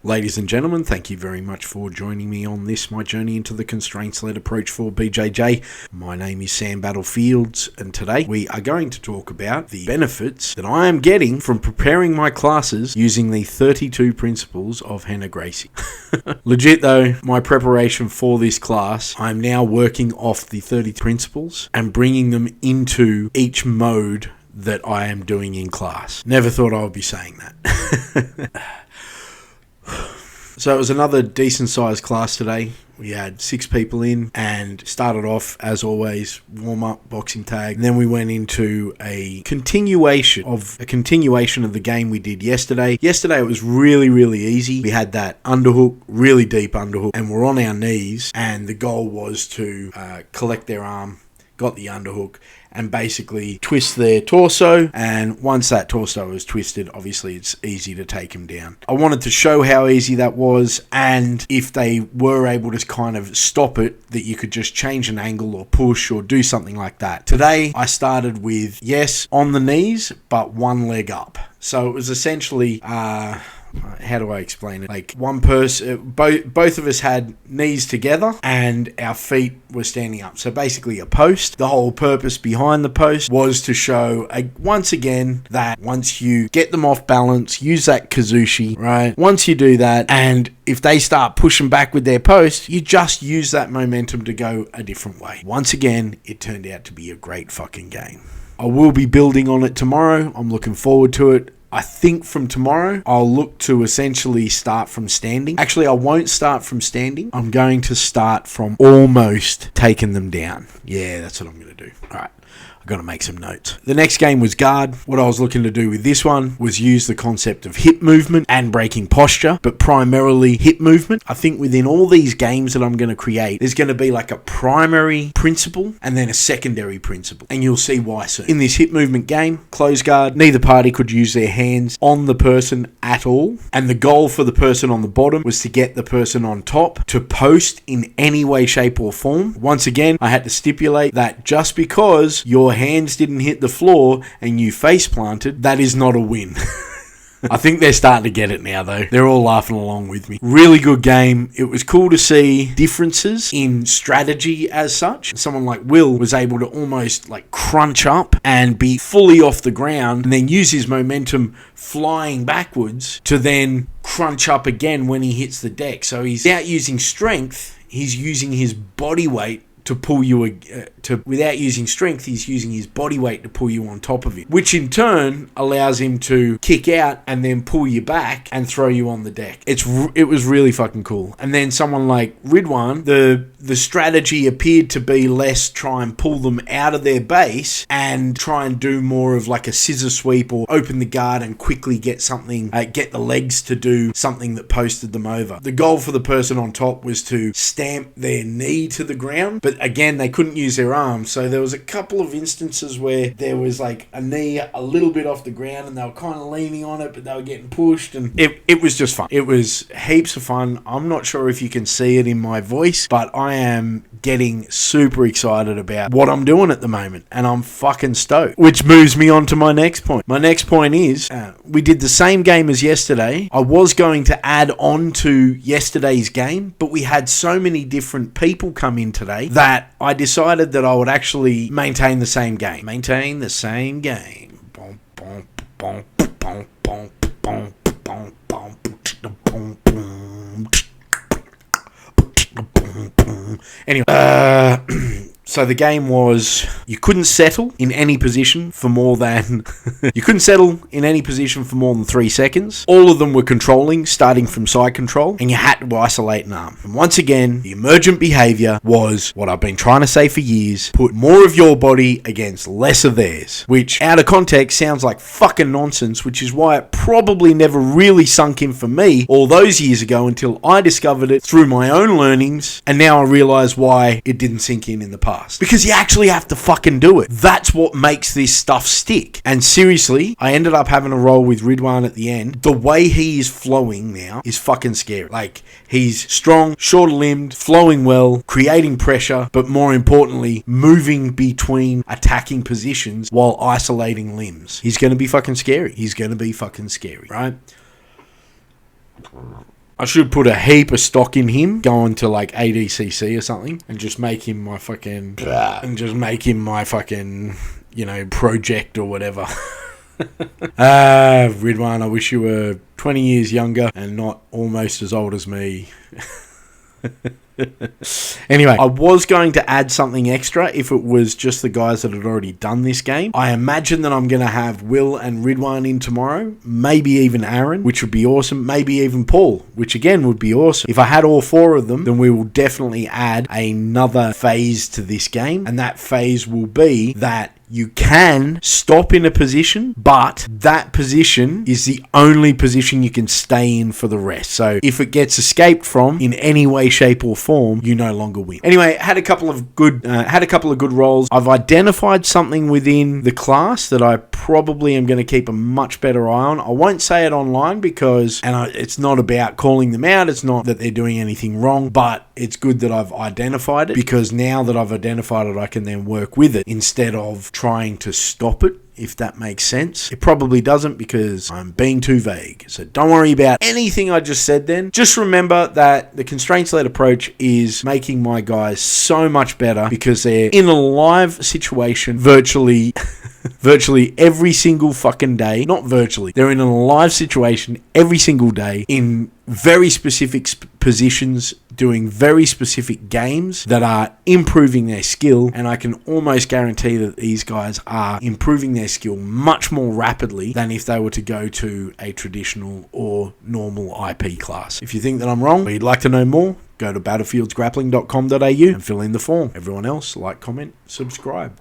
Ladies and gentlemen, thank you very much for joining me on this, my journey into the constraints-led approach for BJJ. My name is Sam Battlefields, and today we are going to talk about the benefits that I am getting from preparing my classes using the 32 principles of Hannah Gracie. Legit though, my preparation for this class, I'm now working off the 30 principles and bringing them into each mode that I am doing in class. Never thought I would be saying that. So it was another decent sized class today. We had 6 people in and started off, as always, warm up, boxing tag. And then we went into a continuation of the game we did yesterday. Yesterday it was really easy. We had that underhook, really deep underhook, and we're on our knees. And the goal was to collect their arm, got the underhook, and basically twist their torso, and once that torso is twisted, obviously it's easy to take them down. I wanted to show how easy that was, and if they were able to kind of stop it, that you could just change an angle or push or do something like that. Today I started with, yes, on the knees, but one leg up. So it was essentially how do I explain it? Like one person, both of us had knees together and our feet were standing up. So basically a post. The whole purpose behind the post was to show, once again, that once you get them off balance, use that kazushi, right? Once you do that, and if they start pushing back with their post, you just use that momentum to go a different way. Once again, it turned out to be a great fucking game. I will be building on it tomorrow. I'm looking forward to it. I think from tomorrow, I'll look to essentially start from standing. Actually, I won't start from standing. I'm going to start from almost taking them down. Yeah, that's what I'm going to do. All right. I've got to make some notes. The next game was guard. What I was looking to do with this one was use the concept of hip movement and breaking posture, but primarily hip movement. I think within all these games that I'm going to create, there's going to be like a primary principle and then a secondary principle, and you'll see why soon. In this hip movement game, close guard, neither party could use their hands on the person at all, and the goal for the person on the bottom was to get the person on top to post in any way, shape or form. Once again, I had to stipulate that just because your hands didn't hit the floor and you face planted, that is not a win. I think they're starting to get it now though. They're all laughing along with me. Really good game. It was cool to see differences in strategy as such. Someone like Will was able to almost like crunch up and be fully off the ground and then use his momentum flying backwards to then crunch up again when he hits the deck. So he's out using strength. He's using his body weight to pull you, without using strength, he's using his body weight to pull you on top of him, which in turn allows him to kick out and then pull you back and throw you on the deck. It was really fucking cool. And then someone like Ridwan, the strategy appeared to be less try and pull them out of their base and try and do more of like a scissor sweep or open the guard and quickly get something, get the legs to do something that posted them over. The goal for the person on top was to stamp their knee to the ground, but again, they couldn't use their arms. So there was a couple of instances where there was like a knee a little bit off the ground and they were kind of leaning on it, but they were getting pushed, and it was just fun. It was heaps of fun. I'm not sure if you can see it in my voice, but I am getting super excited about what I'm doing at the moment, and I'm fucking stoked. Which moves me on to my next point. My next point is, we did the same game as yesterday. I was going to add on to yesterday's game, but we had so many different people come in today that I decided that I would actually maintain the same game. Maintain the same game. Anyway, so the game was, you couldn't settle in any position for more than 3 seconds. All of them were controlling, starting from side control, and you had to isolate an arm. And once again, the emergent behavior was what I've been trying to say for years: put more of your body against less of theirs, which out of context sounds like fucking nonsense, which is why it probably never really sunk in for me all those years ago until I discovered it through my own learnings, and now I realize why it didn't sink in the past. Because you actually have to fucking do it. That's what makes this stuff stick. And seriously, I ended up having a roll with Ridwan at the end. The way he is flowing now is fucking scary. Like, he's strong, short-limbed, flowing well, creating pressure, but more importantly, moving between attacking positions while isolating limbs. He's going to be fucking scary. Right? I should put a heap of stock in him, going to like ADCC or something, and just make him my fucking, project or whatever. Ridwan, I wish you were 20 years younger and not almost as old as me. Anyway, I was going to add something extra if it was just the guys that had already done this game. I imagine that I'm going to have Will and Ridwan in tomorrow, maybe even Aaron, which would be awesome, maybe even Paul, which again would be awesome. If I had all four of them, then we will definitely add another phase to this game, and that phase will be that you can stop in a position, but that position is the only position you can stay in for the rest. So if it gets escaped from in any way, shape, or form, you no longer win. Anyway, had a couple of good rolls. I've identified something within the class that I probably am going to keep a much better eye on. I won't say it online because, it's not about calling them out. It's not that they're doing anything wrong, but it's good that I've identified it, because now that I've identified it, I can then work with it instead of trying to stop it, if that makes sense. It probably doesn't, because I'm being too vague. So don't worry about anything I just said then. Just remember that the constraints-led approach is making my guys so much better because they're in a live situation virtually every single fucking day. Not virtually. They're in a live situation every single day in very specific positions, doing very specific games that are improving their skill, and I can almost guarantee that these guys are improving their skill much more rapidly than if they were to go to a traditional or normal IP class. If you think that I'm wrong, or you'd like to know more, go to battlefieldsgrappling.com.au and fill in the form. Everyone else, like, comment, subscribe.